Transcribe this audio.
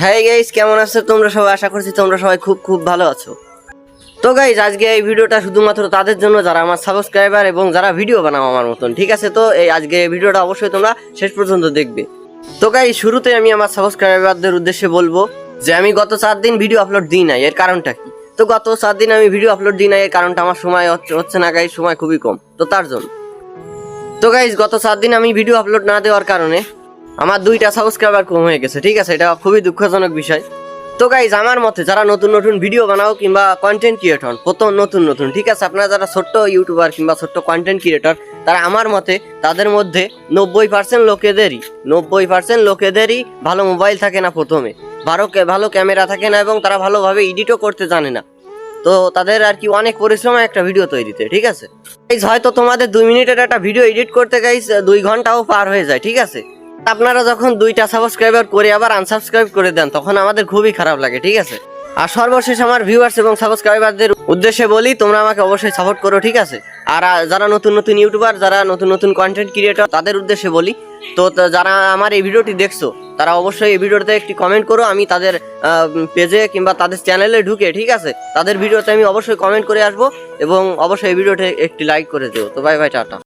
হ্যাঁ গাইস, কেমন আছো তোমরা সবাই? আশা করছি তোমরা সবাই খুব খুব ভালো আছো। তো গাইস, আজকে এই ভিডিওটা শুধুমাত্র তাদের জন্য যারা আমার সাবস্ক্রাইবার এবং যারা ভিডিও বানাও আমার মতন, ঠিক আছে? তো এই আজকে এই ভিডিওটা অবশ্যই তোমরা শেষ পর্যন্ত দেখবে। তো গাইস, শুরুতে আমি আমার সাবস্ক্রাইবারদের উদ্দেশ্যে বলবো যে আমি গত 4 দিন ভিডিও আপলোড দিই নাই, এর কারণটা কি? তো গত 4 দিন আমি ভিডিও আপলোড দিই নাই, এর কারণটা আমার সময় হচ্ছে না গাইস, সময় খুবই কম, তো তার জন্য। তো গাইস, গত 4 দিন আমি ভিডিও আপলোড না দেওয়ার কারণে আমার 2টা সাবস্ক্রাইবার কম হয়ে গেছে, ঠিক আছে? এটা খুবই দুঃখজনক বিষয়। তো গাইজ, আমার মতে যারা নতুন নতুন ভিডিও বানাও কিংবা কন্টেন্ট ক্রিয়েটর, প্রথম নতুন ঠিক আছে, আপনারা যারা ছোট্ট ইউটিউবার কিংবা ছোট্ট কন্টেন্ট ক্রিয়েটর, তারা আমার মতে তাদের মধ্যে 90% লোকেদেরই ভালো মোবাইল থাকে না, প্রথমে ভালো ক্যামেরা থাকে না এবং তারা ভালোভাবে এডিটও করতে জানে না। তো তাদের আর কি অনেক পরিশ্রম একটা ভিডিও তৈরিতে, ঠিক আছে গাইজ? হয়তো তোমাদের 2 মিনিটের একটা ভিডিও এডিট করতে গাইজ 2 ঘন্টাও পার হয়ে যায়, ঠিক আছে? আপনারা যখন 2টা সাবস্ক্রাইবার করে আবার আনসাবস্ক্রাইব করে দেন, তখন আমাদের খুবই খারাপ লাগে, ঠিক আছে? আর সর্বশেষ আমার ভিউয়ার্স এবং সাবস্ক্রাইবারদের উদ্দেশ্যে বলি, তোমরা আমাকে অবশ্যই সাপোর্ট করো, ঠিক আছে? আর যারা নতুন ইউটিউবার, যারা নতুন কন্টেন্ট ক্রিয়েটর, তাদের উদ্দেশ্যে বলি, তো যারা আমার এই ভিডিওটি দেখছো, তারা অবশ্যই এই ভিডিওতে একটি কমেন্ট করো। আমি তাদের পেজে কিংবা তাদের চ্যানেলে ঢুকে, ঠিক আছে, তাদের ভিডিওতে আমি অবশ্যই কমেন্ট করে আসবো এবং অবশ্যই এই ভিডিওতে একটি লাইক করে দেবো। তো বাই বাই, টাটা।